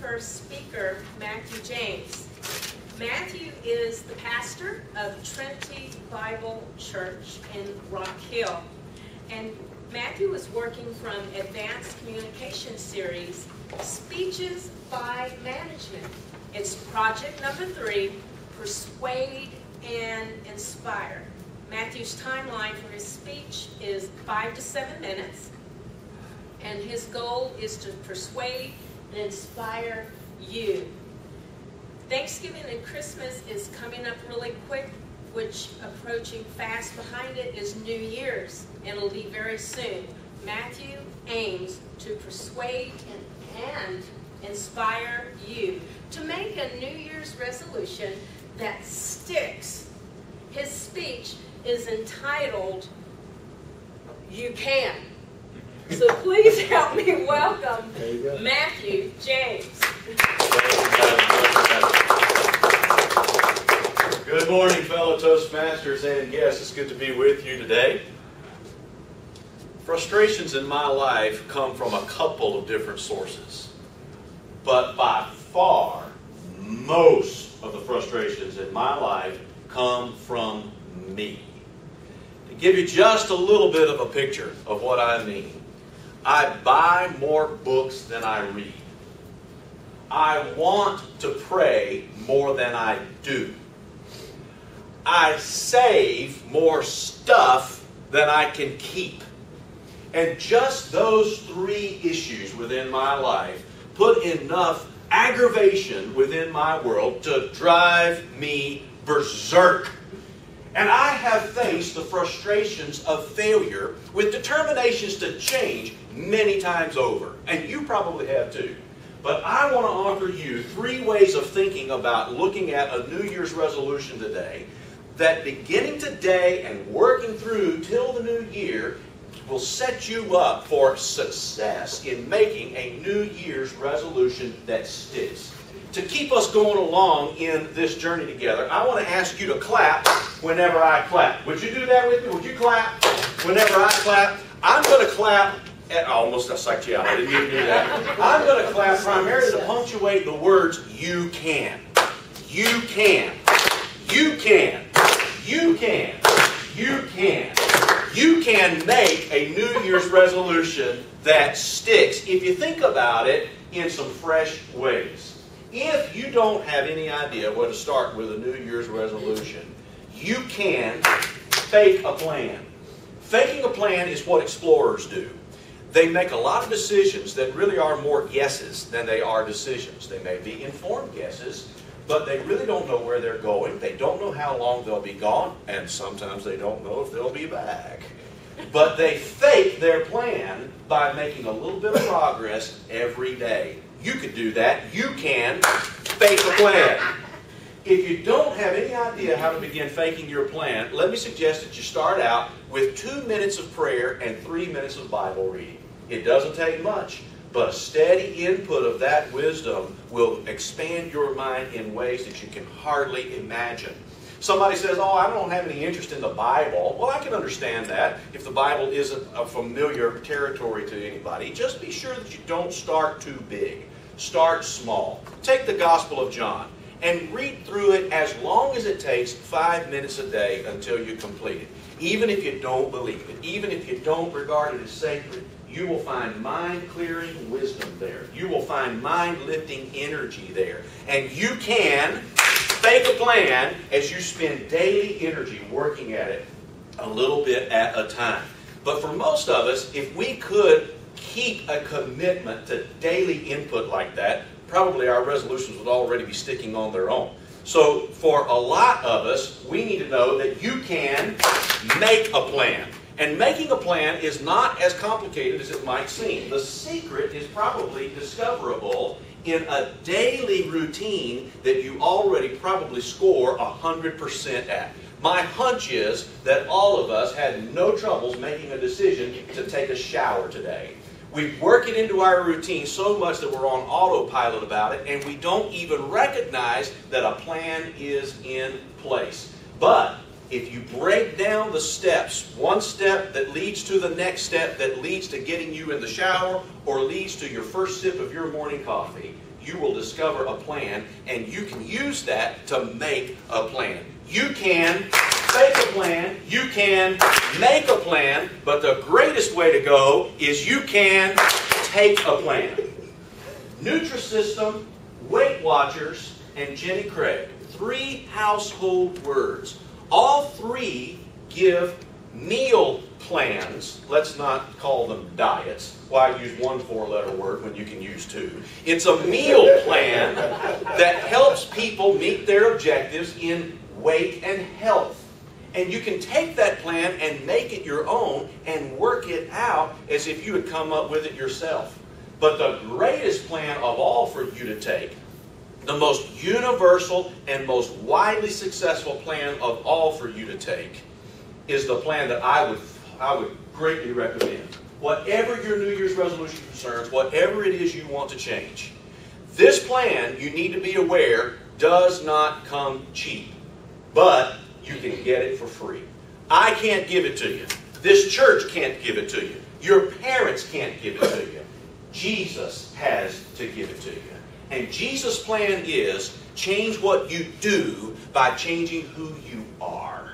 first speaker, Matthew James. Matthew is the pastor of Trinity Bible Church in Rock Hill. And Matthew is working from Advanced Communication Series, Speeches by Management. It's project number 3, Persuade and Inspire. Matthew's timeline for his speech is 5 to 7 minutes. And his goal is to persuade and inspire you. Thanksgiving and Christmas is coming up really quick, which approaching fast behind it is New Year's, and it'll be very soon. Matthew aims to persuade and inspire you to make a New Year's resolution that sticks. His speech is entitled, You Can. So please help me welcome Matthew James. Good morning, fellow Toastmasters and guests. It's good to be with you today. Frustrations in my life come from a couple of different sources. But by far, most of the frustrations in my life come from me. To give you just a little bit of a picture of what I mean, I buy more books than I read. I want to pray more than I do. I save more stuff than I can keep. And just those 3 issues within my life put enough aggravation within my world to drive me berserk. And I have faced the frustrations of failure with determinations to change many times over. And you probably have too. But I want to offer you 3 ways of thinking about looking at a New Year's resolution today that beginning today and working through till the new year will set you up for success in making a New Year's resolution that sticks. To keep us going along in this journey together, I want to ask you to clap whenever I clap. Would you do that with me? Would you clap whenever I clap? I'm going to clap. Almost I psyched you out. I didn't mean to do that. I'm going to clap primarily to punctuate the words you can. You can. You can. You can. You can. You can make a New Year's resolution that sticks if you think about it in some fresh ways. If you don't have any idea where to start with a New Year's resolution, you can fake a plan. Faking a plan is what explorers do. They make a lot of decisions that really are more guesses than they are decisions. They may be informed guesses, but they really don't know where they're going. They don't know how long they'll be gone, and sometimes they don't know if they'll be back. But they fake their plan by making a little bit of progress every day. You could do that. You can fake a plan. If you don't have any idea how to begin faking your plan, let me suggest that you start out with 2 minutes of prayer and 3 minutes of Bible reading. It doesn't take much, but a steady input of that wisdom will expand your mind in ways that you can hardly imagine. Somebody says, oh, I don't have any interest in the Bible. Well, I can understand that if the Bible isn't a familiar territory to anybody. Just be sure that you don't start too big. Start small. Take the Gospel of John and read through it as long as it takes 5 minutes a day until you complete it. Even if you don't believe it, even if you don't regard it as sacred, you will find mind-clearing wisdom there. You will find mind-lifting energy there. And you can fake a plan as you spend daily energy working at it a little bit at a time. But for most of us, if we could keep a commitment to daily input like that, probably our resolutions would already be sticking on their own. So for a lot of us, we need to know that you can make a plan. And making a plan is not as complicated as it might seem. The secret is probably discoverable in a daily routine that you already probably score 100% at. My hunch is that all of us had no troubles making a decision to take a shower today. We work it into our routine so much that we're on autopilot about it, and we don't even recognize that a plan is in place. But if you break down the steps, one step that leads to the next step that leads to getting you in the shower or leads to your first sip of your morning coffee, you will discover a plan, and you can use that to make a plan. You can fake a plan, you can make a plan, but the greatest way to go is you can take a plan. Nutrisystem, Weight Watchers, and Jenny Craig. 3 household words. All 3 give meal plans. Let's not call them diets. Why use one 4-letter word when you can use 2? It's a meal plan that helps people meet their objectives in weight and health. And you can take that plan and make it your own and work it out as if you had come up with it yourself. But the greatest plan of all for you to take, the most universal and most widely successful plan of all for you to take, is the plan that I would greatly recommend. Whatever your New Year's resolution concerns, whatever it is you want to change, this plan, you need to be aware, does not come cheap. But you can get it for free. I can't give it to you. This church can't give it to you. Your parents can't give it to you. Jesus has to give it to you. And Jesus' plan is change what you do by changing who you are.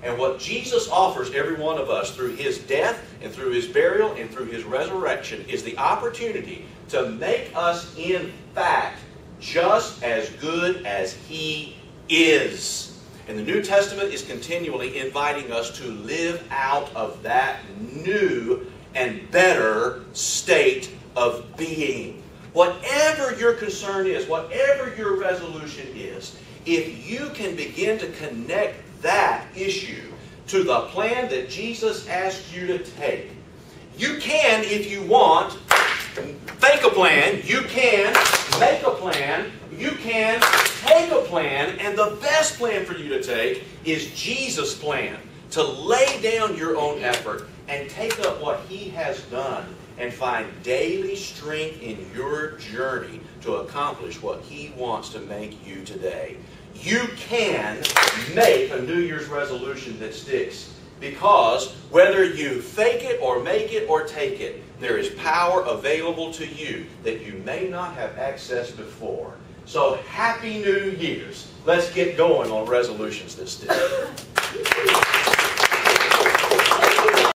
And what Jesus offers every one of us through His death and through His burial and through His resurrection is the opportunity to make us, in fact, just as good as He is. And the New Testament is continually inviting us to live out of that new and better state of being. Whatever your concern is, whatever your resolution is, if you can begin to connect that issue to the plan that Jesus asked you to take, you can, if you want, think a plan, you can make a plan, you can take a plan, and the best plan for you to take is Jesus' plan. To lay down your own effort and take up what He has done and find daily strength in your journey to accomplish what He wants to make you today. You can make a New Year's resolution that sticks, because whether you fake it or make it or take it, there is power available to you that you may not have accessed before. So Happy New Year's. Let's get going on resolutions this day.